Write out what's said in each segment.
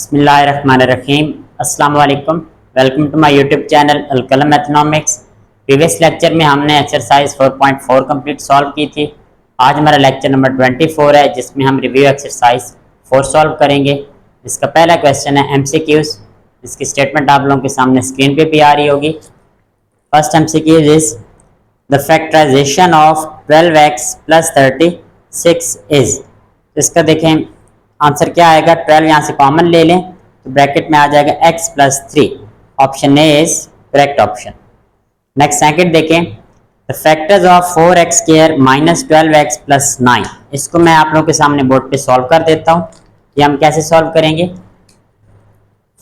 बिस्मिल्लाहिर्रहमानिर्रहीम। अस्सलाम वालेकुम। Welcome to my YouTube channel Alqalam mathematics. Previous lecture में हमने एक्सरसाइज 4.4 कंप्लीट सॉल्व की थी। आज हमारा लेक्चर नंबर 24 है जिसमें हम रिव्यू एक्सरसाइज 4 सॉल्व करेंगे। इसका पहला क्वेश्चन है एमसीक्यूज। इसकी स्टेटमेंट आप लोगों के सामने स्क्रीन पे भी आ रही होगी। First MCQs is the factorization of 12x plus 36 is. इसका देखें आंसर क्या आएगा। 12 यहाँ से कॉमन ले लें तो ब्रैकेट में आ जाएगा x plus 3। Option A is correct option. Next second देखें the factors of 4x square minus 12x plus 9। इसको मैं आप लोगों के सामने बोर्ड पे सॉल्व कर देता हूँ। ये हम कैसे सॉल्व करेंगे।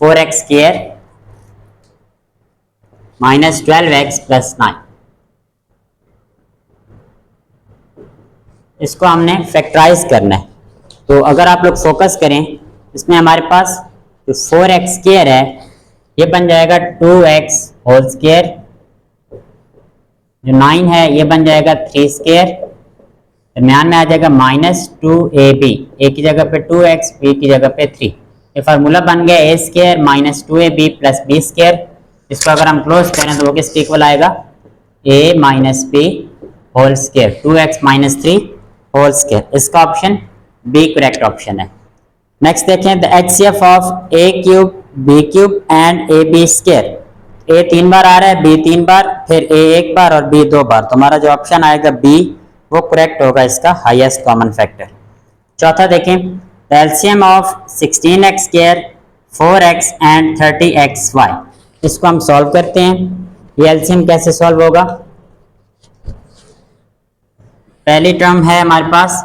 4x square minus 12x plus 9, इसको हमने फैक्टराइज करना है। तो अगर आप लोग फोकस करें इसमें हमारे पास जो 4x स्क्वायर है ये बन जाएगा 2x होल स्क्वायर, जो 9 है ये बन जाएगा 3 स्क्वायर, दरम्यान में आ जाएगा माइनस 2ab, ए की जगह पे 2x, बी की जगह पे 3। ये फार्मूला बन गया a square minus 2ab plus b square. इसको अगर हम क्लोज करें तो वो किसके इक्वल आएगा, a minus b whole square, 2x minus 3 whole square. इसका ऑप्शन बी करेक्ट ऑप्शन है। नेक्स्ट देखें the HCF of a cube b cube and a b square. A 3 बार आ रहा है, बी 3 बार, फिर ए 1 बार और बी 2 बार। तो हमारा जो ऑप्शन आएगा बी वो करेक्ट होगा, इसका हाईएस्ट कॉमन फैक्टर। चौथा देखें the LCM of 16x square 4x and 30xy। इसको हम सॉल्व करते हैं। ये एलसीएम कैसे सॉल्व होगा। पहली टर्म है हमारे पास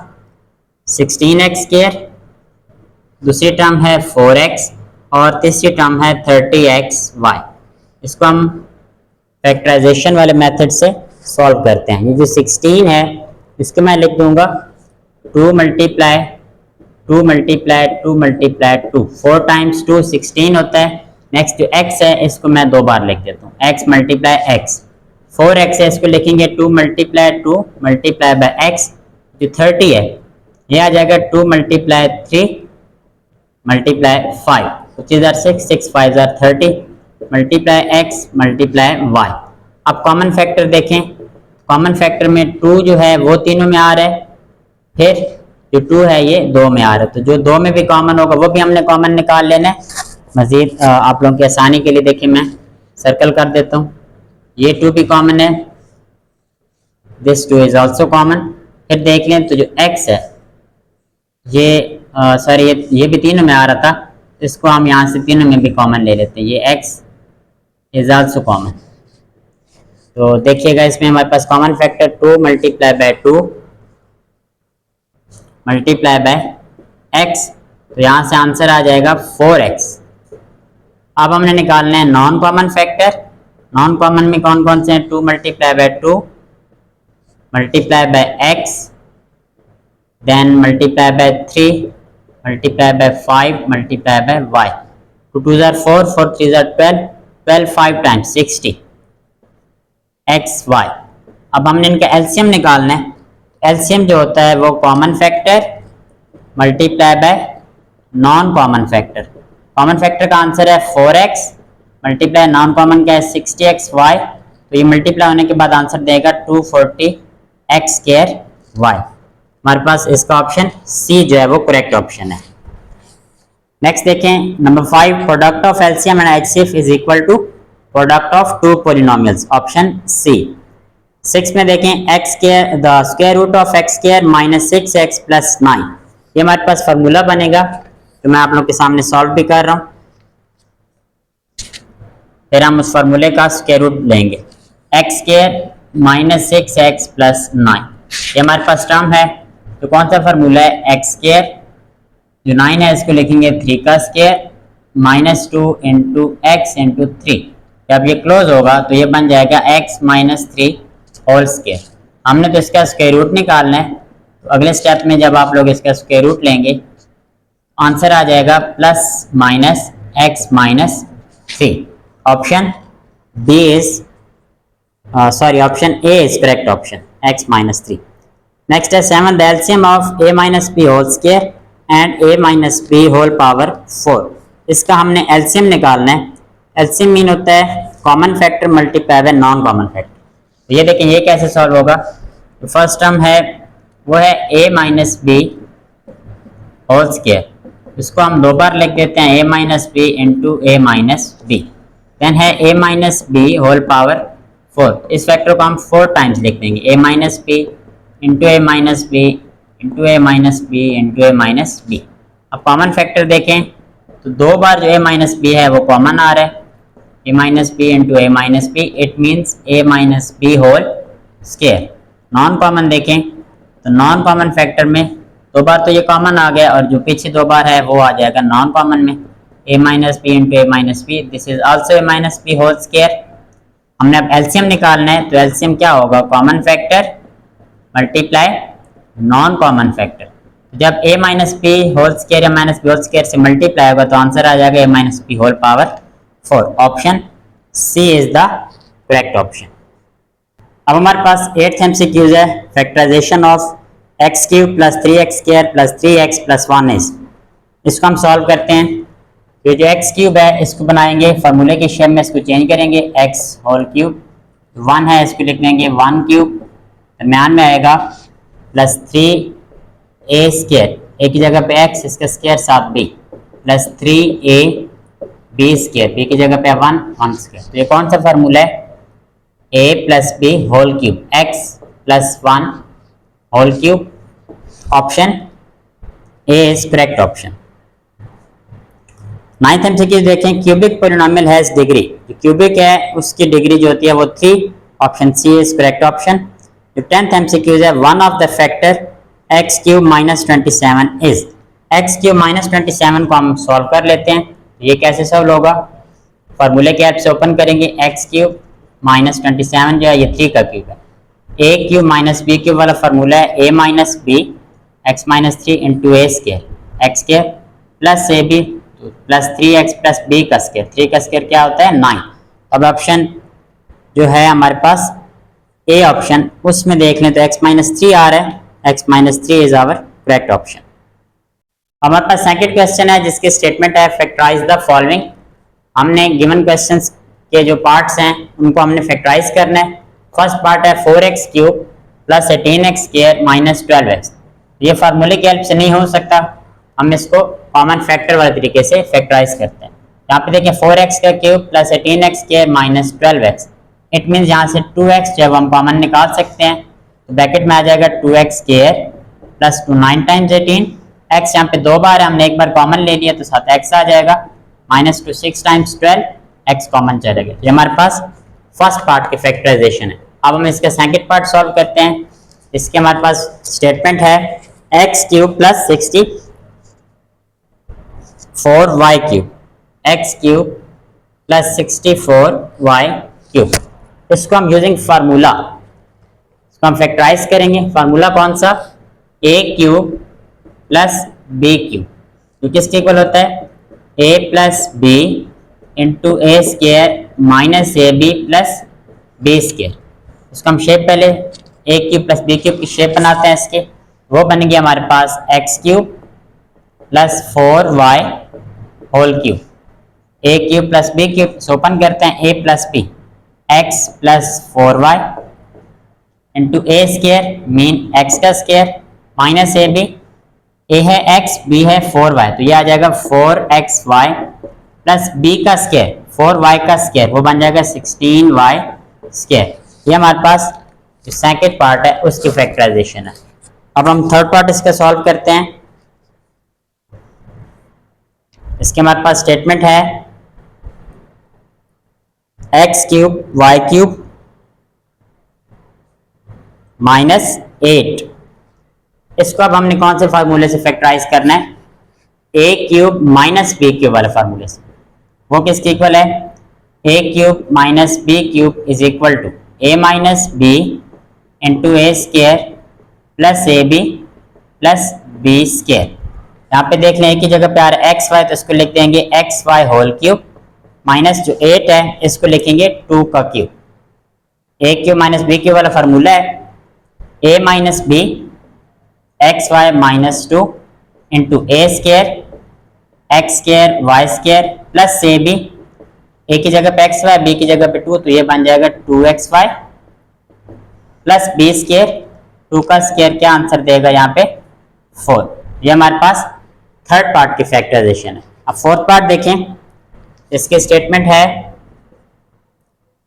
16x स्क्वायर, दूसरी टर्म है 4x और तीसरी टर्म है 30xy। इसको हम फैक्टराइजेशन वाले मेथड से सॉल्व करते हैं। ये जो 16 है इसको मैं लिख दूंगा 2 मल्टीप्लाई 2 मल्टीप्लाई 2 मल्टीप्लाई 2, 4 टाइम्स 2 16 होता है। नेक्स्ट जो x है इसको मैं 2 बार लिख देता हूँ, x मल्टीप्लाई x। 4x है इसको लिखेंगे 2 मल्टीप्लाई 2 मल्टीप्लाई बाय x। जो 30 है ये आ जाएगा 2 multiply 3 multiply 5, 5 are 6, 6 5 are 30 multiply x multiply y। अब कॉमन फैक्टर देखें, कॉमन फैक्टर में 2 जो है वो तीनों में आ रहा है, फिर जो 2 है ये 2 में आ रहा है। तो जो 2 में भी कॉमन होगा वो भी हमने कॉमन निकाल लेना है। मजीद आप लोगों की आसानी के लिए देखिए मैं सर्कल कर देता हूँ। ये 2 भी कॉमन है, दिस 2 इज ऑल्सो कॉमन। फिर देख लें तो जो x है ये सॉरी ये भी तीनों में आ रहा था, इसको हम यहाँ से तीनों में भी कॉमन ले लेते हैं। ये x इज आल्सो कॉमन। तो देखिएगा इसमें हमारे पास common factor 2 multiply by 2 multiply by x, तो यहाँ से आंसर आ जाएगा 4x। अब हमने निकालना है non common factor. Non common में कौन कौन से हैं, 2 multiply by 2 multiply by x, then multiply by 3 multiply by 5 multiply by y। 2 2 are 4, 4 3 are 12, 12 5 times 60 xy। अब हमने इनका एलसीएम निकालना है। एलसीएम जो होता है वो common factor multiply by non common factor. Common factor का आंसर है 4x मल्टीप्लाई नॉन कॉमन क्या है 60xy। तो ये मल्टीप्लाई होने के बाद आंसर देगा 240x स्क्वायर y। हमारे पास इसका ऑप्शन सी जो है वो करेक्ट ऑप्शन है। नेक्स्ट देखें number 5 product of LCM and HCF is equal to product of 2 polynomials, option C. 6 में देखें x square the square root of x square minus 6x plus 9। ये हमारे पास फार्मूला बनेगा, तो मैं आप लोग के सामने सॉल्व भी कर रहा हूँ। फिर हम उस फार्मूले का स्क्वायर रूट लेंगे। x square minus 6x plus 9 ये हमारे पास टर्म है। तो कौन सा फार्मूला है, x स्क्वायर, जो 9 है इसको लिखेंगे 3 का square minus 2 into x into 3। जब ये क्लोज होगा तो ये बन जाएगा x माइनस 3 होल स्क्वायर। हमने तो इसका स्क्वायर रूट निकालना है, तो अगले स्टेप में जब आप लोग इसका स्क्वायर रूट लेंगे आंसर आ जाएगा plus minus x minus 3। Option B is option A is correct option, x minus 3। Next है 7 the LCM of a minus b whole square and a minus b whole power 4। इसका हमने LCM निकालना है। LCM mean होता है common factor multiply by non common factor. तो ये देखें ये कैसे सॉल्व होगा। तो फर्स्ट टर्म है वो है a minus b whole square, इसको हम दो बार लिख देते हैं a minus b into a minus b. Then है a minus b whole power 4, इस फैक्टर को हम 4 टाइम्स लिख देंगे a minus b into a minus b into a minus b into a minus b. अब कॉमन फैक्टर देखें तो दो बार जो a माइनस बी है वो कॉमन आ रहा है, a minus b into a minus b, it means a minus b whole square. Non common देखें तो नॉन कॉमन फैक्टर में दो बार तो ये कॉमन आ गया और जो पीछे दो बार है वो आ जाएगा नॉन कॉमन में, a minus b into a minus b, this is also a minus b whole square. हमने अब एलसीएम निकालना है, तो एलसीएम क्या होगा, common factor multiply non common factor. जब a minus b whole square या माइनस बी होल स्क्वायर से मल्टीप्लाई होगा तो आंसर आ जाएगा a minus b whole power 4। Option C is the correct option. अब हमारे पास 8th एमसीक्यूज है, factorization of x cube plus 3x square plus 3x plus 1 इसको हम सॉल्व करते हैं। ये जो एक्स क्यूब है इसको बनाएंगे फार्मूले की शेप में, इसको चेंज करेंगे x होल क्यूब, 1 है इसको लिख लेंगे 1 क्यूब, दरम्यान में आएगा प्लस 3a स्क्वायर, a की जगह पे x, इसका square 7b plus 3a b square, b की जगह पे 1 स्क्वायर। तो ये कौन सा फार्मूला है, a plus b whole cube, x plus 1 whole cube. Option A is correct option. 9th MCQ देखें, क्यूबिक पोलिनोमियल हैज डिग्री, जो क्यूबिक है उसकी डिग्री जो होती है वो 3, option C is correct option. जो 10th एमसीक्यू है, one of the factor x cube minus 27 is, x cube minus 27 को हम सॉल्व कर लेते हैं। ये कैसे सॉल्व होगा, फार्मूले की हेल्प से ओपन करेंगे, एक्स क्यूब माइनस 27 जो है ये 3 का क्यूब है, a cube minus b cube वाला फार्मूला है a minus b x minus 3 into a square, x square plus a b plus 3x plus b का स्क्वायर, 3 का स्क्वायर क्या होता है 9। अब ऑप्शन जो है हमारे पास ए ऑप्शन, उसमें देख लें तो x माइनस 3 आ रहा है, x minus 3 is our correct option. हमारे पास सेकंड क्वेश्चन है जिसकी स्टेटमेंट है फैक्टराइज द फॉलोइंग। हमने गिवन क्वेश्चंस के जो पार्ट्स हैं उनको हमने फैक्टराइज करना है। फर्स्ट पार्ट है 4x cube plus 18x square minus 12x, ये फार्मूले की हेल्प से नहीं हो सकता, हम इसको कॉमन फैक्टर वाले तरीके से फैक्टराइज करते हैं। यहाँ पे देखिए 4x का cube plus 18x square minus 12x, it means यहाँ से 2x जब हम कॉमन निकाल सकते हैं तो ब्रैकेट में आ जाएगा 2x square plus 2 9 times 18, x यहाँ पे दो बार है, हमने एक बार कॉमन ले लिया तो साथ x आ जाएगा, माइनस 2 6 टाइम्स 12, x कॉमन चलेगा। ये हमारे पास फर्स्ट पार्ट की फैक्टराइजेशन है। अब हम इसका सेकंड पार्ट सॉल्व करते हैं। इसके हमारे पास स्टेटमेंट है x cube plus 64y cube, x cube plus 64y cube, इसको हम यूजिंग फार्मूला इसको हम फैक्टराइज करेंगे। फार्मूला कौन सा, a cube plus b cube, जो किसके इक्वल होता है a plus b into a square minus a b plus b square. इसको हम शेप पहले a cube plus b cube की शेप बनाते हैं, इसके वो बन गया हमारे पास x cube plus 4y whole cube, a cube plus b cube से ओपन करते हैं a plus b, x plus 4y into a square mean x का स्क्वायर माइनस ए बी, ए है x b है 4y, तो ये आ जाएगा 4xy प्लस b का स्क्वायर 4y का स्क्वायर, वो बन जाएगा 16y स्क्वायर। ये हमारे पास जो सेकंड पार्ट है उसकी फैक्टराइजेशन है। अब हम थर्ड पार्ट इसका सॉल्व करते हैं। इसके हमारे पास स्टेटमेंट है x cube y cube minus 8, इसको अब हमने कौन से फार्मूले से फैक्टराइज करना है, a cube minus b cube वाले फार्मूले से। वो किसके इक्वल है, a cube minus b cube is equal to a minus b into a square plus a b plus b square. यहाँ पे देख लें एक ही जगह पे आ रहा है एक्स वाई, तो इसको लिख देंगे x y whole cube minus जो 8 है इसको लिखेंगे 2 का cube. A cube minus b cube वाला फार्मूला है a minus b x y minus 2 into a square x square y square plus से बी, ए की जगह पे एक्स वाई, बी की जगह पे 2, तो ये बन जाएगा 2xy प्लस बी स्केयर, 2 का स्केयर क्या आंसर देगा यहाँ पे 4। ये हमारे पास थर्ड पार्ट की फैक्टराइजेशन है। अब फोर्थ पार्ट देखें, इसके स्टेटमेंट है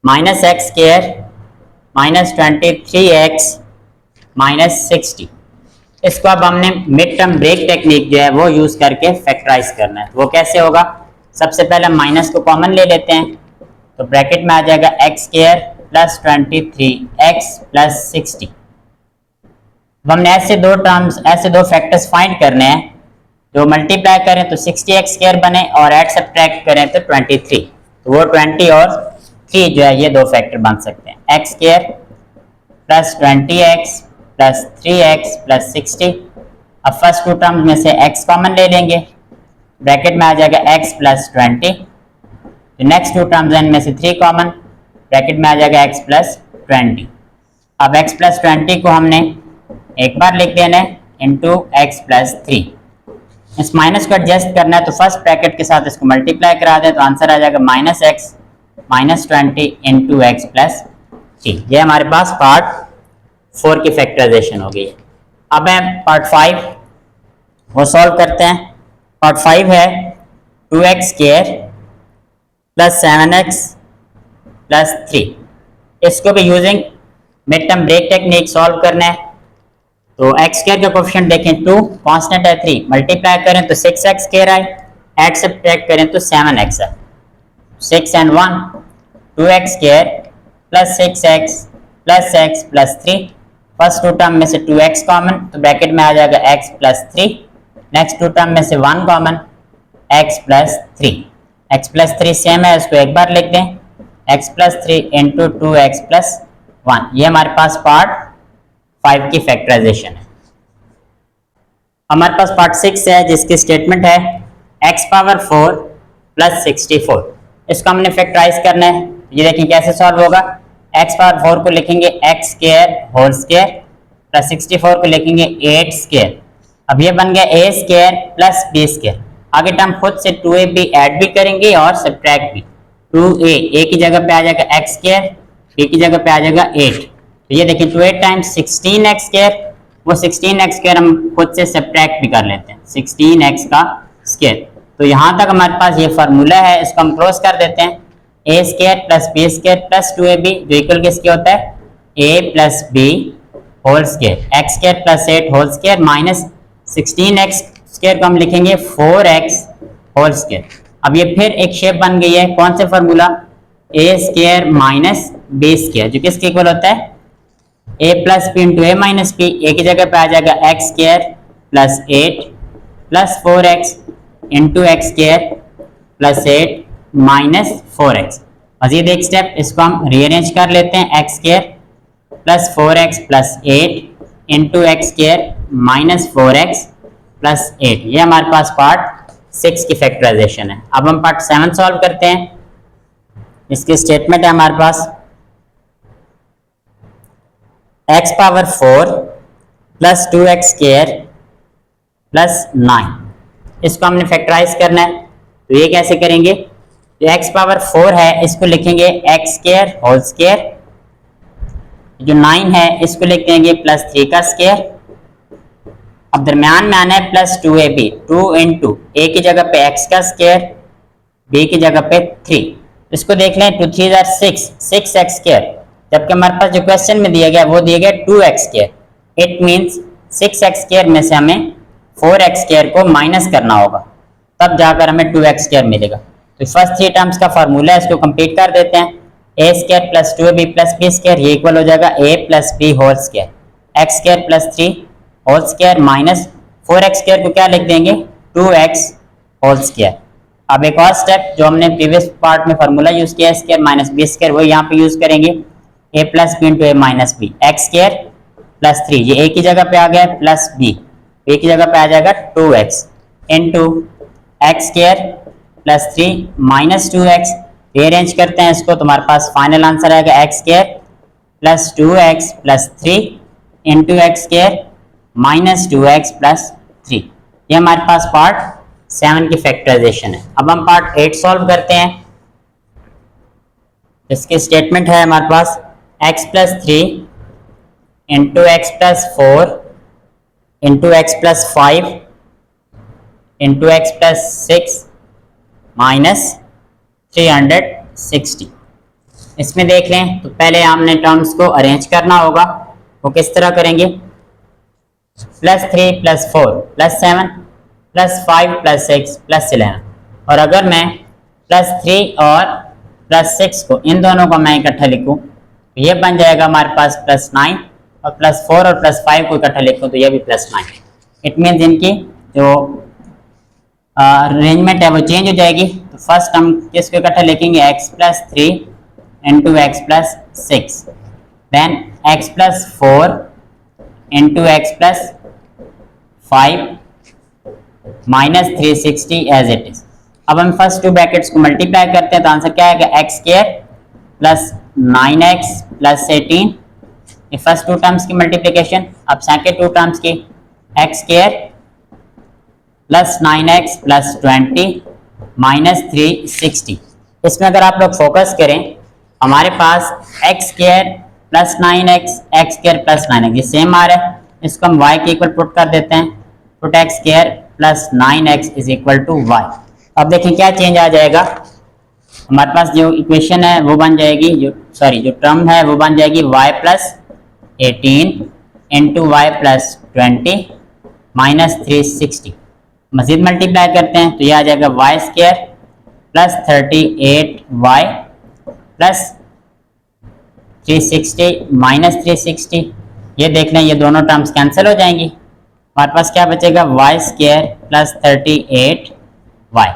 minus x square minus 23x minus 60। इसको अब हमने मिड टर्म ब्रेक टेक्निक जो है वो यूज करके फैक्टराइज करना है। तो वो कैसे होगा, सबसे पहले माइनस को कॉमन ले लेते हैं, तो ब्रैकेट में आ जाएगा x square plus 23x plus 60। अब हमने ऐसे दो फैक्टर्स फाइंड करने हैं, जो मल्टीप्लाई करें तो 60x स्केयर बने और ऐड सब्ट्रैक्ट करें तो 23, तो वो 20 और 3 जो है ये दो फैक्टर बन सकते हैं, x square plus 20x plus 3x plus 60। अब फर्स्ट टू टर्म्स में से x कॉमन ले लेंगे, ब्रैकेट में आ जाएगा x plus 20, next two terms में से 3 कॉमन, ब्रैकेट में आ जाएगा x प्लस 20। अब x प्लस 20 को हमने एक बार लिख देना है इंटू एक्स प्लस 3। इस माइनस को एडजस्ट करना है तो फर्स्ट ब्रैकेट के साथ इसको मल्टीप्लाई करा दें, तो आंसर आ जाएगा minus x minus 20 into x plus 3। ये हमारे पास पार्ट 4 की फैक्टराइजेशन हो गई है। अब हम पार्ट 5 वो सॉल्व करते हैं। पार्ट 5 है 2x square plus 7x plus 3। इसको भी using mid term break technique solve करना है। तो x स्क्वायर का कोएफिशिएंट देखें 2, कांस्टेंट है 3, मल्टीप्लाई करें तो 6x स्क्वायर आए, ऐड सब्ट्रैक्ट करें तो 7x है, 6 and 1 2x square plus 6x plus x plus 3। First two term में से 2x कॉमन, तो ब्रैकेट में आ जाएगा x plus 3, next two term में से 1 common, x plus 3। x plus 3 same है, इसको एक बार लिख दें, x plus 3 into 2x plus 1। ये हमारे पास पार्ट 5 की फैक्टराइजेशन है। हमारे पास पार्ट 6 है जिसकी स्टेटमेंट है x पावर 4 प्लस 64। इसको हमने फैक्टराइज करना है। ये देखिए कैसे सॉल्व होगा, x पावर 4 को लिखेंगे x square whole square plus 64 को लिखेंगे 8 स्क्वायर। अब ये बन गया a square plus b square. आगे टर्म खुद से 2ab ऐड भी करेंगे और सब्ट्रैक्ट भी। 2a की जगह पे आ जाएगा x स्क्वायर, b की जगह पे आ जाएगा 8। तो ये देखिए 2 टाइम्स 16x स्क्वायर, वो 16x स्क्वायर हम खुद से सब्ट्रैक्ट भी कर लेते हैं, 16x का स्क्वायर। तो यहाँ तक हमारे पास ये फार्मूला है, इसको हम क्लोज कर देते हैं। a square plus b square plus 2ab जो इक्वल किसके होता है a plus b whole square, x square plus 8 whole square minus 16x square को हम लिखेंगे 4x होल स्क्वायर। अब ये फिर एक शेप बन गई है, कौन से formula, a square minus b square जो किसके इक्वल होता है a plus b into a minus b। a की जगह पे आ जाएगा x square plus 8 plus 4x into x square plus 8 minus 4x। मजीद एक स्टेप, इसको हम रीअरेंज कर लेते हैं, x square plus 4x plus 8 into x square minus 4x plus 8। ये हमारे पास पार्ट 6 की फैक्टराइजेशन है। अब हम पार्ट 7 सॉल्व करते हैं। इसकी स्टेटमेंट है हमारे पास x power 4 plus 2x square plus 9। इसको हमने फैक्टराइज करना है, तो ये कैसे करेंगे, तो x पावर 4 है इसको लिखेंगे x स्क्वायर होल स्क्वायर, जो 9 है इसको लिख देंगे प्लस 3 का स्क्वायर। अब दरम्यान में आना है प्लस 2ab, 2 इंटू a की जगह पे x का स्क्वायर, b की जगह पे 3। इसको देख लें 2 3 6, 6x स्क्वायर, जबकि हमारे पास जो क्वेश्चन में दिया गया वो दिया गया 2x square. It means 6x square में से हमें 4x स्क्वायर को माइनस करना होगा, तब जाकर हमें 2x स्क्वायर मिलेगा। तो फर्स्ट 3 टर्म्स का फार्मूला है, इसको कंप्लीट कर देते हैं। a square plus 2ab plus b square ये इक्वल हो जाएगा a plus b whole square, x square plus 3 whole square minus 4x square को क्या लिख देंगे 2x होल स्क्वायर। अब एक और स्टेप जो हमने प्रीवियस पार्ट में फार्मूला यूज किया है स्क्वायर माइनस b स्क्वायर, वो यहाँ पे यूज करेंगे a plus b into a minus b, x square plus 3, ये a की जगह पे आ गया प्लस b की जगह पे आ जाएगा 2x into x square plus 3 minus 2x। Rearrange करते हैं इसको, तुम्हारे पास फाइनल आंसर आएगा x square plus 2x plus 3 into x square minus 2x plus 3। ये हमारे पास पार्ट 7 की फैक्टराइजेशन है। अब हम पार्ट 8 सॉल्व करते हैं। इसकी स्टेटमेंट है हमारे पास x plus 3 into x plus 4 into x plus 5 into x plus 6 minus 360। इसमें देख लें तो पहले हमने टर्म्स को अरेंज करना होगा। वो किस तरह करेंगे? Plus 3 plus 4 plus 7 plus 5 plus 6 plus 11। और अगर मैं प्लस 3 और प्लस 6 को इन दोनों को मैं इकट्ठा लिखूं तो ये बन जाएगा हमारे पास प्लस 9, और प्लस 4 और प्लस 5 को इकट्ठा लिखूं तो ये भी प्लस 9। इट मीन्स इनकी जो अरेंजमेंट है वो चेंज हो जाएगी। तो फर्स्ट हम किसको इकट्ठा लिखेंगे? x plus 3 into x plus 6, then x plus 4 into x plus 5 minus 360 as it is. अब हम फर्स्ट टू ब्रैकेट्स को मल्टीप्लाई करते हैं तो आंसर क्या आएगा? X square plus 9x plus 18, ये फर्स्ट टू टर्म्स की मल्टीप्लिकेशन। अब सेकेंड टू टर्म्स की x square plus 9x plus 20 minus 360। इसमें अगर आप लोग फोकस करें हमारे पास x square plus 9x x square plus 9x ये सेम आ रहा है, इसको हम y के इक्वल पुट कर देते हैं। Put x square plus 9x is equal to y। अब देखें क्या चेंज आ जाएगा। हमारे पास जो इक्वेशन है वो बन जाएगी, जो टर्म है वो बन जाएगी y plus 18 into y plus 20 minus 360। मजीद मल्टीप्लाई करते हैं तो ये आ जाएगा y square plus 38y plus 360 minus 360। ये देख लें ये दोनों टर्म्स कैंसिल हो जाएंगी। हमारे पास क्या बचेगा? Y square plus 38y।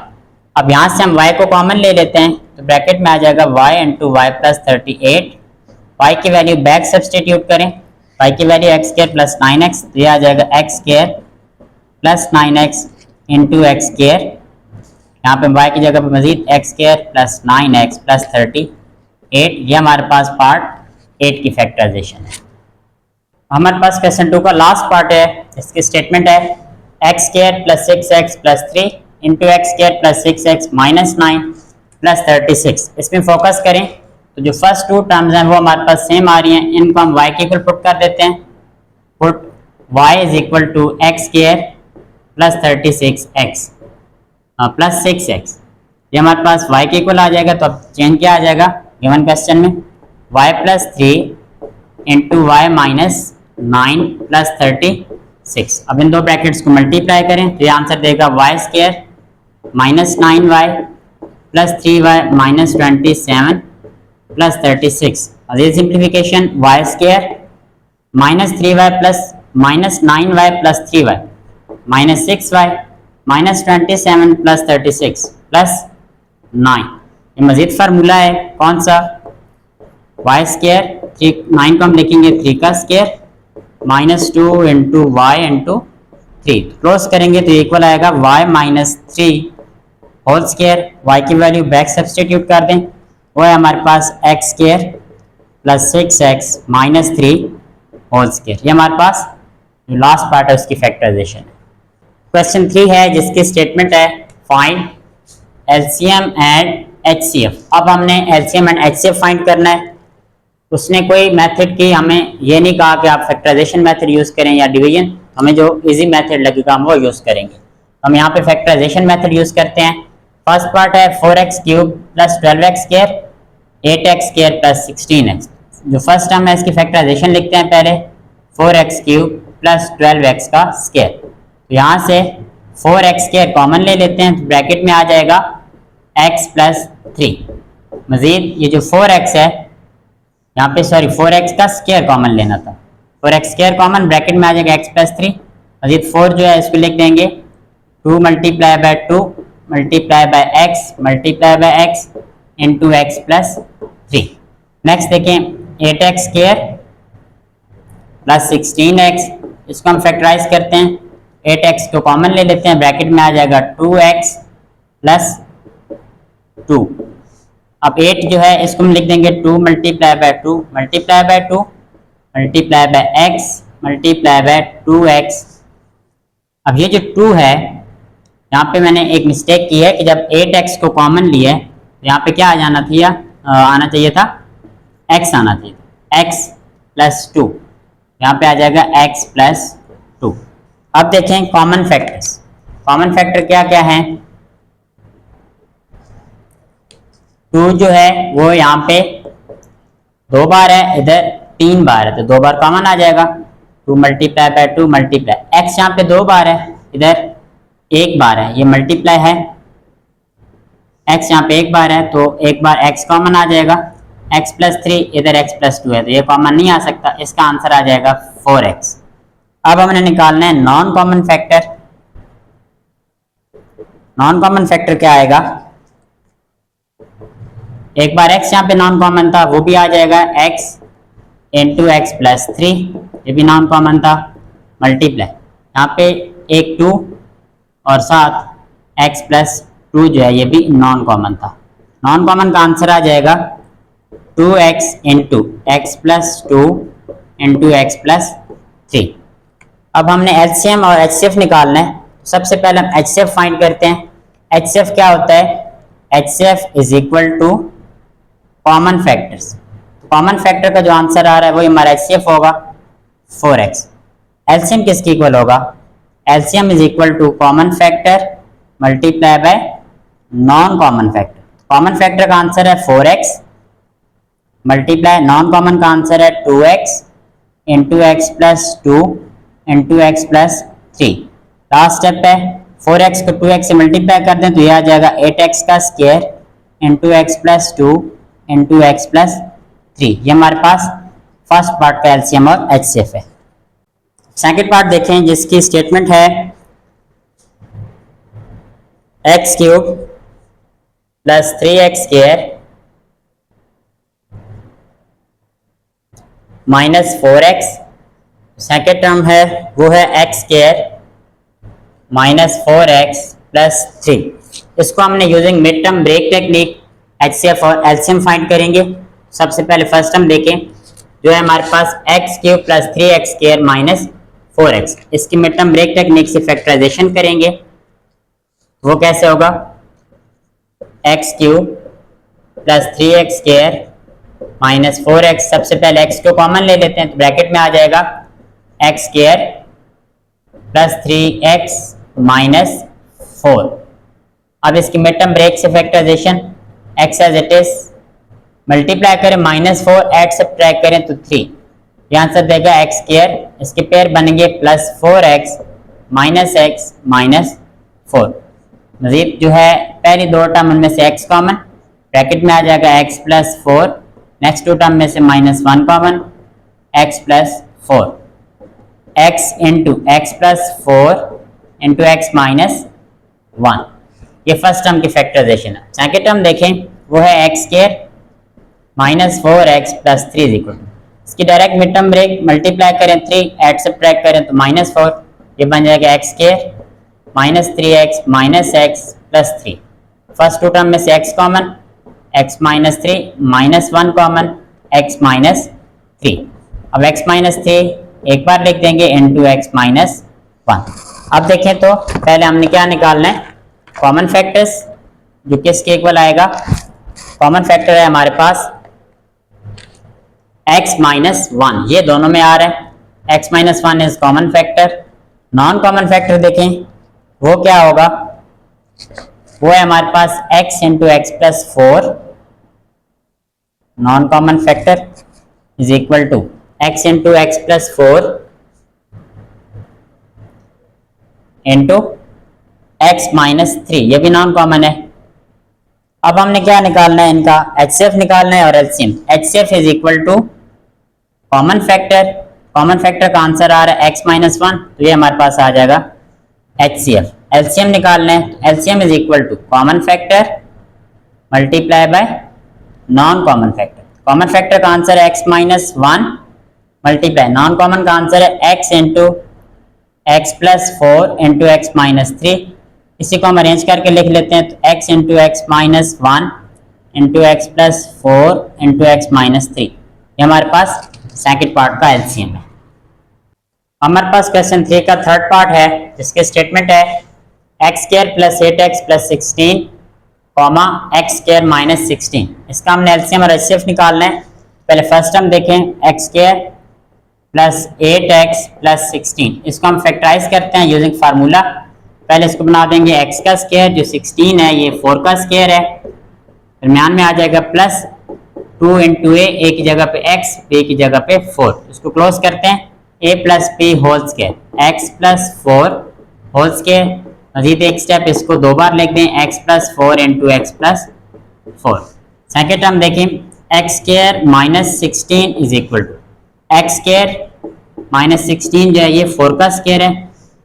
अब यहाँ से हम y को कॉमन ले लेते हैं तो ब्रैकेट में आ जाएगा y into y plus 38। y की वैल्यू बैक सब्सटीट्यूट करें, y की value x square plus 9x, तो ये आ जाएगा x square plus 9x into x square. यहाँ पे y की जगह पर मजीद x square plus 9x plus 38। ये हमारे पास पार्ट 8 की फैक्टराइजेशन है। हमारे पास क्वेश्चन 2 का लास्ट पार्ट है। इसकी स्टेटमेंट है x square plus 6x plus 3 into x square plus 6x minus 9 plus 36। इसमें फोकस करें तो जो फर्स्ट टू टर्म्स हैं वो हमारे पास सेम आ रही हैं, इनको हम y के इक्वल पुट कर देते हैं। Put y is equal to x square plus 36x plus 6x। ये हमारे पास y के इक्वल आ जाएगा। तो अब चेंज क्या आ जाएगा गिवन क्वेश्चन में? y plus 3 into y minus 9 plus 36। अब इन दो ब्रैकेट्स को मल्टीप्लाई करें तो ये आंसर देगा y square minus 9y plus 3y minus 27 plus 36। और ये simplification y square minus 3y plus minus 9y plus 3y minus 6y minus 27 plus 36 plus 9। ये मजीद फार्मूला है कौन सा? वाई स्क्वायर 9 को हम लिखेंगे 3 का square minus 2 into y into 3। Close करेंगे तो इक्वल आएगा y minus 3 whole square. Y की वैल्यू बैक सब्सटीट्यूट कर दें, वो है हमारे पास x square plus 6x minus 3 whole square. ये हमारे पास जो लास्ट पार्ट है उसकी फैक्टराइजेशन है। क्वेश्चन 3 है जिसकी स्टेटमेंट है फाइंड एलसीएम एंड एचसीएफ। अब हमने एलसीएम एंड एचसीएफ फाइंड करना है। उसने कोई मेथड की हमें ये नहीं कहा कि आप फैक्टराइजेशन मेथड यूज़ करें या डिवीजन, हमें जो इजी मेथड लगेगा हम वो यूज़ करेंगे। हम यहाँ पे फैक्टराइजेशन मेथड यूज़ करते हैं। फर्स्ट पार्ट है 4x cube plus 12x square 8x square plus 16x। जो फर्स्ट टर्म है इसकी फैक्टराइजेशन लिखते हैं पहले 4x क्यूब प्लस 12x का स्क्वायर। तो यहाँ से 4x स्क्वायर कॉमन ले लेते हैं तो ब्रैकेट में आ जाएगा x प्लस 3। मजीद ये जो 4x है यहाँ पे 4x का स्क्वायर कॉमन लेना था। 4x स्क्वायर कॉमन ब्रैकेट में आ जाएगा x प्लस 3। मजीद 4 जो है इसको लिख देंगे 2 multiply by 2 multiply by x into x plus 3। Next देखें 8x स्क्वायर प्लस 16x, इसको हम फैक्टराइज करते हैं। 8x को कॉमन ले लेते हैं, ब्रैकेट में आ जाएगा 2x प्लस 2। अब 8 जो है इसको हम लिख देंगे 2 multiply by 2 multiply by 2 multiply by x multiply by 2x। अब ये जो 2 है यहाँ पे मैंने एक मिस्टेक की है कि जब 8x को कॉमन लिया है तो यहाँ पे क्या आ जाना था, आना चाहिए था x आना चाहिए था, x प्लस 2, यहाँ पे आ जाएगा x प्लस 2। अब देखें कॉमन फैक्टर्स। कॉमन फैक्टर क्या क्या है? 2 जो है वो यहाँ पे 2 बार है, इधर 3 बार है, तो 2 बार कॉमन आ जाएगा। 2 मल्टीप्लाई बाय 2 मल्टीप्लाई, x यहाँ पे 2 बार है, इधर 1 बार है, ये मल्टीप्लाई है। x यहाँ पे 1 बार है तो 1 बार x कॉमन आ जाएगा। x प्लस 3, इधर x प्लस 2 है तो ये कॉमन नहीं आ सकता, इसका आंसर आ जाएगा 4x। अब हमने निकालना है non common factor. Non common factor क्या आएगा? एक बार x यहाँ पे नॉन कॉमन था, वो भी आ जाएगा x इंटू एक्स प्लस 3, ये भी नॉन कॉमन था, मल्टीप्लाई यहाँ पे एक 2 और साथ x प्लस 2 जो है ये भी नॉन कॉमन था। नॉन कॉमन का आंसर आ जाएगा 2x into x plus 2 into x plus 3। अब हमने एचसीएम और एचसीएफ निकालना है। सबसे पहले हम एचसीएफ फाइंड करते हैं। एचसीएफ क्या होता है? HCF is equal to common factors. Common factor का जो आंसर आ रहा है वही हमारा एचसीएफ होगा 4x। एलसीएम किसके इक्वल होगा? LCM is equal to common factor multiply by non common factor. Common factor का आंसर है 4x मल्टीप्लाई नॉन कॉमन का आंसर है 2x into x plus 2 into x plus 3। Last step है 4x को 2x से multiply कर दें तो यह आ जाएगा 8x का square into x plus 2 into x plus 3। ये हमारे पास फर्स्ट पार्ट का एलसीएम और एचसीएफ है। सेकंड पार्ट देखें जिसकी स्टेटमेंट है x cube plus 3x square minus 4x। Second term है वो है x square minus 4x plus 3। इसको हमने using mid term break technique HCF और एलसीएम फाइंड करेंगे। सबसे पहले फर्स्ट टर्म देखें जो है हमारे पास x cube plus 3x square minus 4x। इसकी मिड टर्म ब्रेक टेक्निक से फैक्टराइजेशन करेंगे। वो कैसे होगा? X cube plus 3x square minus 4x। सबसे पहले x को कॉमन ले लेते हैं तो ब्रैकेट में आ जाएगा x square plus 3x minus 4। अब इसकी मिड टर्म ब्रेक से factorisation x as it is multiply करें माइनस 4 ऐड सब्ट्रैक्ट करें तो 3। ये आंसर देगा एक्स स्क्वायर, इसके पेयर बनेंगे plus 4x minus x minus 4। मजीद जो है पहली दो टर्म उनमें से x कॉमन, ब्रैकेट में आ जाएगा x plus 4। Next two term में से minus 1 common, x plus 4। x into x plus 4 into x minus 1। ये फर्स्ट टर्म की फैक्टराइजेशन है। सेकेंड टर्म देखें वो है x square minus 4x plus 3 is equal to, इसकी direct mid term break multiply करें 3 ऐड सब्ट्रैक्ट करें तो माइनस 4। ये बन जाएगा x square minus 3x minus x plus 3। First two term में से x common, x minus 3 minus 1 common, x minus 3। अब x माइनस 3 एक बार लिख देंगे इंटू एक्स माइनस 1। अब देखें तो पहले हमने क्या निकालना है? कॉमन फैक्टर्स जो किसके इक्वल आएगा? कॉमन फैक्टर है हमारे पास x माइनस 1, ये दोनों में आ रहा है। x minus 1 is common factor. Non common factor देखें वो क्या होगा? वो है हमारे पास x into x plus 4 non common factor is equal to x into x plus 4 into x minus 3, ये भी नॉन कॉमन है। अब हमने क्या निकालना है? इनका एचसीएफ निकालना है और LCM. HCF is equal to common factor, common factor का आंसर आ रहा है x माइनस 1 तो ये हमारे पास आ जाएगा एचसीएफ। एलसीएम निकालना है, LCM is equal to common factor multiply by non common factor. Common factor का आंसर है x minus 1 multiply non common का आंसर है x into x plus 4 into x minus 3। इसी को हम अरेंज करके लिख लेते हैं तो x into x minus 1 into x plus 4 into x minus 3। ये हमारे पास सेकंड पार्ट का एलसीएम है। हमारे पास क्वेश्चन 3 का थर्ड पार्ट है जिसके स्टेटमेंट है x square plus 8x plus 16 comma x square minus 16। इसका हमने एलसीएम और एचसीएफ निकालना है। पहले फर्स्ट हम देखें x square plus 8x plus 16, इसको हम फैक्टराइज करते हैं यूजिंग फार्मूला। पहले इसको बना देंगे x का स्क्वायर जो 16 है ये 4 का स्क्वायर है, दरम्यान में आ जाएगा प्लस 2 इंटू ए की जगह पे x, b की जगह पे 4, इसको क्लोज करते हैं a plus b whole square x plus 4 whole square. मजीद एक स्टेप इसको दो बार लिख दें x plus 4 into x plus 4। Second term देखें x square minus 16 is equal to x square minus 16 जो है ये 4 का स्क्वायर है,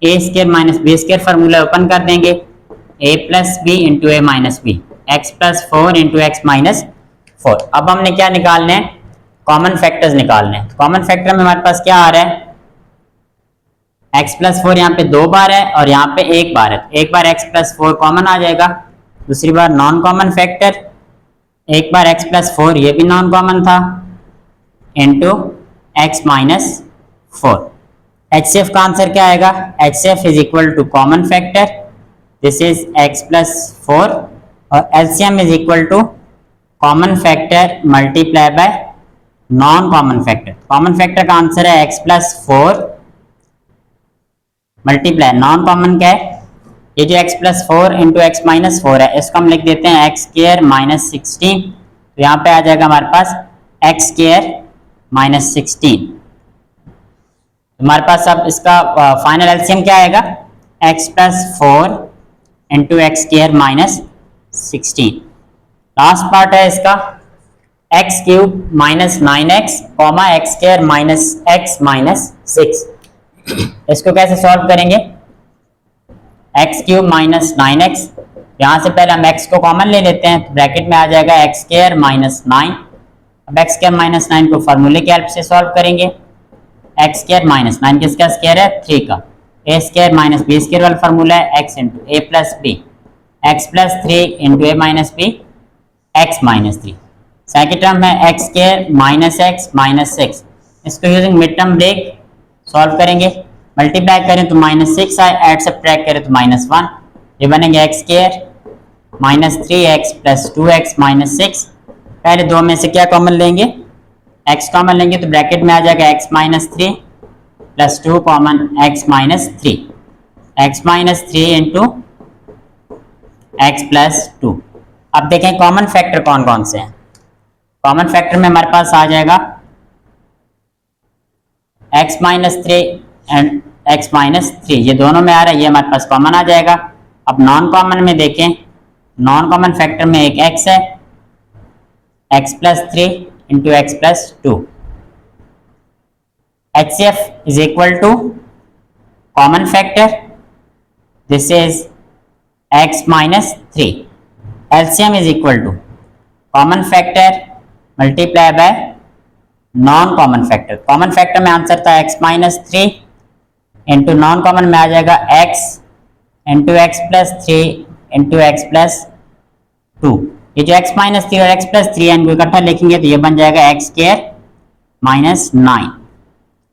a square minus b square formula open कर देंगे a plus b into a minus b, x plus 4 into x minus 4। अब हमने क्या निकालने हैं, कॉमन फैक्टर्स निकालने हैं। कॉमन फैक्टर में हमारे पास क्या आ रहा है, x प्लस 4 यहाँ पे 2 बार है और यहाँ पे 1 बार है, एक बार x प्लस 4 कॉमन आ जाएगा। दूसरी बार नॉन कॉमन फैक्टर, एक बार x प्लस 4 ये भी नॉन कॉमन था इंटू x माइनस 4। HCF का आंसर क्या आएगा, HCF is equal to common factor, this is x plus 4 और LCM is equal to common factor multiply by non common factor. Common factor का answer है x plus 4 multiply non common क्या है, ये जो x plus 4 into x minus 4 है इसको हम लिख देते हैं एक्स स्क्वायर माइनस 16, तो यहाँ पे आ जाएगा हमारे पास एक्स स्क्वायर माइनस 16। हमारे पास अब इसका फाइनल एलसीएम क्या आएगा, x plus 4 into x square minus 16। Last part है इसका x cube minus 9x comma x square minus x minus 6। इसको कैसे सॉल्व करेंगे, एक्स क्यूब माइनस 9x, यहाँ से पहले हम x को कॉमन ले लेते हैं तो ब्रैकेट में आ जाएगा एक्स स्क्वायर माइनस 9। अब एक्स स्क्वायर माइनस 9 को फार्मूले की हेल्प से सॉल्व करेंगे, एक्स स्क्वायर माइनस 9 किसका स्क्वायर है, 3 का, a square minus b square वाला फार्मूला है x into a plus b, x plus 3 into a minus b, x minus 3। Second term है x square minus x minus 6, इसको using mid term break solve करेंगे, multiply करें तो minus 6 आए, add subtract करें तो माइनस 1, ये बनेंगे x square minus 3x plus 2x minus 6। पहले दो में से क्या कॉमन लेंगे, x कॉमन लेंगे तो ब्रैकेट में आ जाएगा x minus 3 plus 2 common x minus 3, x minus 3 into x plus 2। अब देखें कॉमन फैक्टर कौन कौन से हैं, कॉमन फैक्टर में हमारे पास आ जाएगा x minus 3 and x minus 3, ये दोनों में आ रहा है, ये हमारे पास कॉमन आ जाएगा। अब नॉन कॉमन में देखें, नॉन कॉमन फैक्टर में एक x है, x plus 3 into x plus 2। HCF is equal to common factor, this is x minus 3। LCM is equal to common factor multiply by non common factor. Common factor में answer था x minus 3 into non common में आ जाएगा x into x plus 3 into x plus 2। ये जो x minus 3 और x plus 3 इनको इकट्ठा लिखेंगे तो ये बन जाएगा x square minus 9,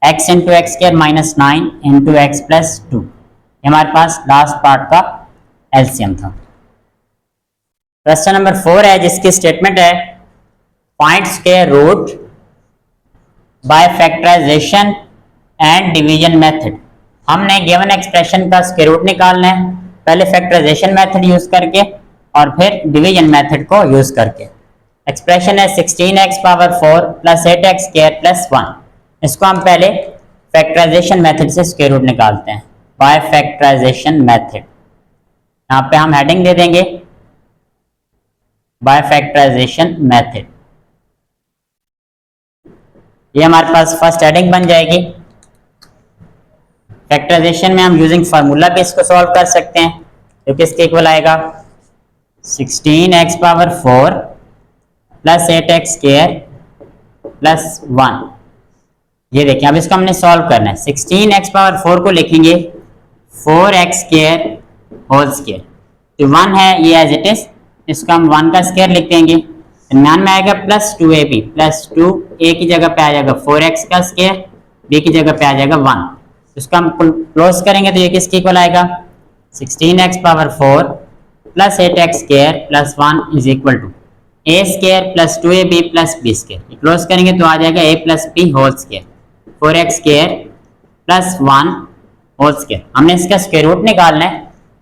x into x square minus 9 into x plus 2। ये हमारे पास लास्ट पार्ट का एलसीएम था। क्वेश्चन नंबर 4 है जिसकी स्टेटमेंट है find square root by factorisation and division method. हमने गिवन एक्सप्रेशन का स्क्वायर रूट निकालना है, पहले फैक्टराइजेशन मेथड यूज करके और फिर डिवीजन मेथड को यूज करके। एक्सप्रेशन है 16x power 4 plus 8x square plus 1। इसको हम पहले फैक्टराइजेशन मेथड से स्क्वायर रूट निकालते हैं, बाय फैक्टराइजेशन मेथड। यहाँ पे हम हेडिंग दे देंगे बाय फैक्टराइजेशन मेथड, ये हमारे पास फर्स्ट हेडिंग बन जाएगी। फैक्टराइजेशन में हम यूजिंग फार्मूला भी इसको सॉल्व कर सकते हैं, जो कि इसके इक्वल आएगा 16x power 4 plus 8x square plus 1। ये देखिए अब इसको हमने सॉल्व करना है, 16x पावर 4 को लिखेंगे 4x स्क्वायर होल स्क्वायर, तो 1 है ये एज इट इज, इसको हम 1 का स्क्वायर लिख देंगे, दरम्यान में आएगा प्लस 2ab प्लस 2 a की जगह पे आ जाएगा 4x का स्क्वायर, b की जगह पे आ जाएगा 1। इसको हम क्लोज करेंगे तो ये किसके इक्वल आएगा 16x power 4 plus 8x square plus 1 is equal to a square plus 2ab plus b square. Close करेंगे तो आ जाएगा a plus b whole square 4x square plus 1 whole square. हमने इसका स्क्वायर रूट निकालना है,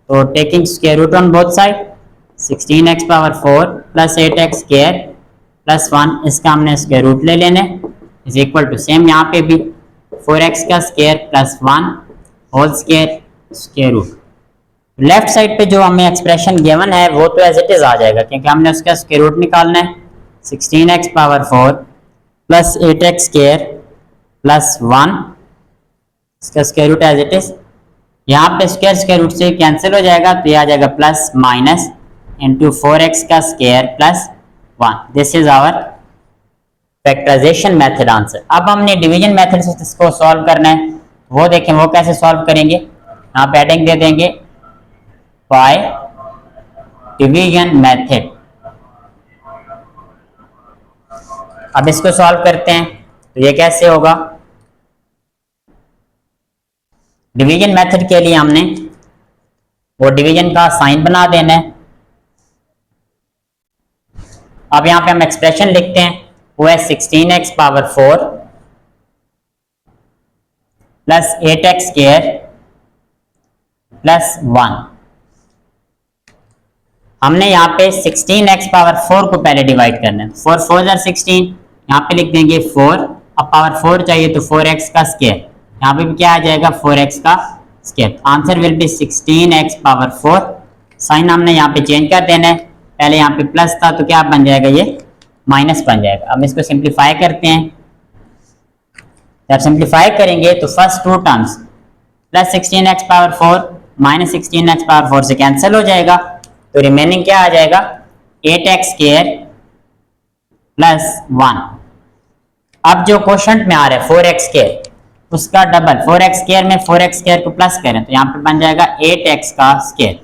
तो taking square root on both side 16x power 4 plus 8x square plus 1, इसका हमने स्क्वायर रूट ले लेना है इज इक्वल टू सेम यहाँ पे भी 4x का square plus 1 whole square square root. Left side पे जो हमें एक्सप्रेशन गिवन है वो तो एज इट इज आ जाएगा, क्योंकि हमने उसका स्क्वायर रूट निकालना है 16x power 4 plus 8x square plus 1, इसका square root as it is. यहाँ पे स्क्वायर स्क्वायर रूट से कैंसिल हो जाएगा, तो ये आ जाएगा प्लस माइनस इंटू 4x का square plus 1। This is our factorisation method answer. अब हमने डिवीजन मेथड से इसको सॉल्व करना है, वो देखें वो कैसे सॉल्व करेंगे। यहाँ पे हेडिंग दे देंगे बाय डिवीजन मेथड। अब इसको सॉल्व करते हैं, तो ये कैसे होगा। डिवीजन मेथड के लिए हमने वो डिवीजन का साइन बना देना है। अब यहां पे हम एक्सप्रेशन लिखते हैं, वो है 16x power 4 plus 8x square plus 1। हमने यहाँ पे 16x पावर 4 को पहले डिवाइड करना है। 4 4 16, यहाँ पे लिख देंगे 4। अब पावर 4 चाहिए तो 4x का स्क्वायर, यहाँ पे भी क्या आ जाएगा 4x का square. Answer will be 16x power 4। Sign हमने यहाँ पे चेंज कर देना है, पहले यहाँ पे प्लस था तो क्या बन जाएगा, ये माइनस बन जाएगा। अब इसको सिंप्लीफाई करते हैं। जब सिंप्लीफाई करेंगे तो first two terms plus 16x power 4 minus 16x power 4 से कैंसिल हो जाएगा, तो रिमेनिंग क्या आ जाएगा 8x स्क्वायर प्लस 1। अब जो क्वोशंट में आ रहा है 4x स्क्वायर, उसका डबल 4x स्क्वायर में 4x स्क्वायर को प्लस करें तो यहाँ पे बन जाएगा 8x का स्क्वायर।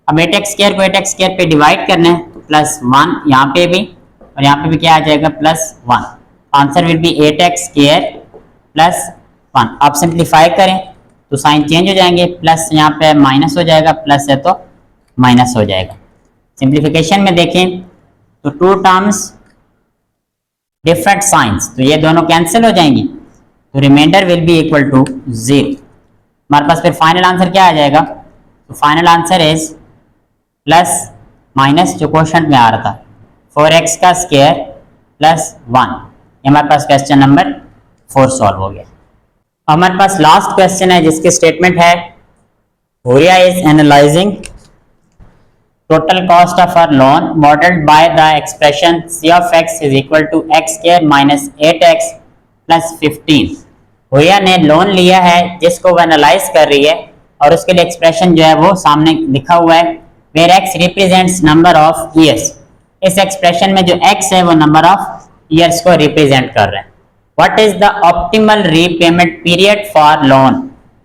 अब 8x स्क्वायर को 8x स्क्वायर पे डिवाइड करना है तो प्लस 1 यहाँ पे भी, और यहाँ पे भी क्या आ जाएगा plus 1। Answer will B 8x square plus 1। अब सिंप्लीफाई करें तो साइन चेंज हो जाएंगे, प्लस यहाँ पे माइनस हो जाएगा, प्लस है तो माइनस हो जाएगा। सिंप्लीफिकेशन में देखें तो टू टर्म्स डिफरेंट साइंस, तो ये दोनों कैंसिल हो जाएंगी, तो remainder will be equal to 0। हमारे पास फिर फाइनल आंसर क्या आ जाएगा, तो final answer is plus minus जो क्वेश्चन में आ रहा था 4x का स्क्वायर प्लस 1। ये हमारे पास क्वेश्चन नंबर 4 सॉल्व हो गया। हमारे पास लास्ट क्वेश्चन है जिसकी स्टेटमेंट है Huriya is analysing total cost of our loan modeled by the expression c of x is equal to x square minus 8x plus 15। Huriya ने लोन लिया है जिसको वो एनालाइज कर रही है, और उसके लिए एक्सप्रेशन जो है वो सामने लिखा हुआ है where x represents number of years। इस एक्सप्रेशन में जो x है वो नंबर ऑफ ईयर्स को रिप्रेजेंट कर रहा है। What is the optimal repayment period for loan.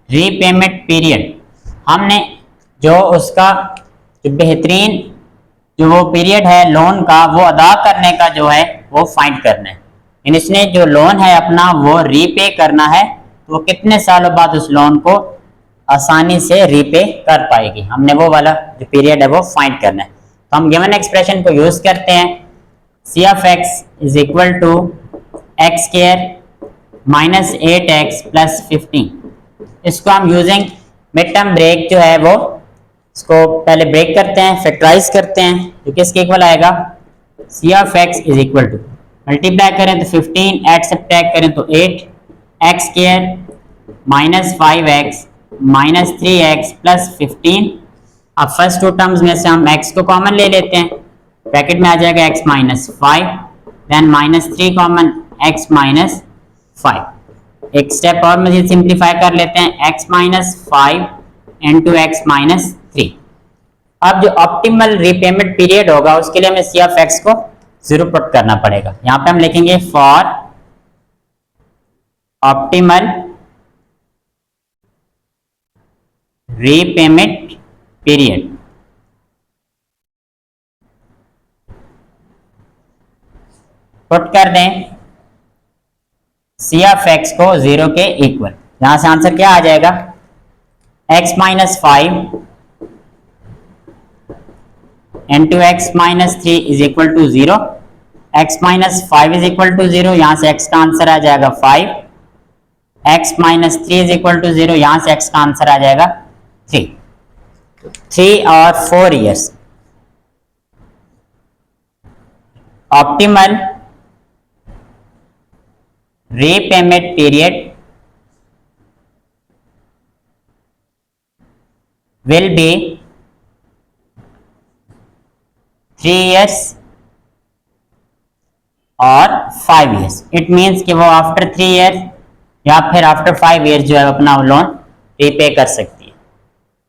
Repayment period हमने जो उसका जो बेहतरीन जो वो पीरियड है लोन का वो अदा करने का जो है वो फाइंड करना है। यानी इसने जो लोन है अपना वो रीपे करना है, तो वो कितने सालों बाद उस लोन को आसानी से रीपे कर पाएगी, हमने वो वाला जो पीरियड है वो फाइंड करना है। तो हम गिवन एक्सप्रेशन को यूज करते हैं c of x is equal to x square minus 8x plus 15। इसको हम यूजिंग मिड टर्म ब्रेक जो है वो इसको पहले ब्रेक करते हैं, फैक्टराइज करते हैं, जो किसके इक्वल आएगा c of x is equal to multiply करें तो 15, एट सब्ट्रैक्ट करें तो 8 x square minus 5x minus 3x plus 15। अब फर्स्ट टू टर्म्स में से हम x को कॉमन ले लेते हैं, ब्रैकेट में आ जाएगा x minus 5, then minus 3 common x minus 5। एक स्टेप और मजीद सिंप्लीफाई कर लेते हैं, x minus 5 into x minus 3। अब जो ऑप्टिमल रीपेमेंट पीरियड होगा उसके लिए हमें c of x को 0 पुट करना पड़ेगा। यहां पे हम लिखेंगे for optimal repayment period. Put कर दें c of x को 0 के इक्वल। यहां से आंसर क्या आ जाएगा x minus 5 into x minus 3 is equal to 0, x minus 5 is equal to 0, यहां से एक्स का आंसर आ जाएगा 5, x minus 3 is equal to 0, यहां से एक्स का आंसर आ जाएगा 3, 3 और 4 years. Optimal repayment period will be 3 years और 5 years. It means कि वो आफ्टर 3 years या फिर आफ्टर 5 years जो है अपना लोन रीपे कर सकती है.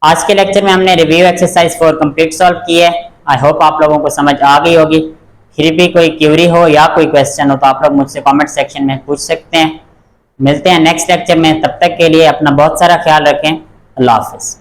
आज के लेक्चर में हमने रिव्यू एक्सरसाइज 4 कंप्लीट सॉल्व की है. आई होप आप लोगों को समझ आ गई होगी. फिर भी कोई क्वेरी हो या कोई क्वेश्चन हो तो आप लोग मुझसे कमेंट सेक्शन में पूछ सकते हैं. मिलते हैं नेक्स्ट लेक्चर में. तब तक के लिए अपना बहुत सारा ख्याल रखें. अल्लाह हाफिज़.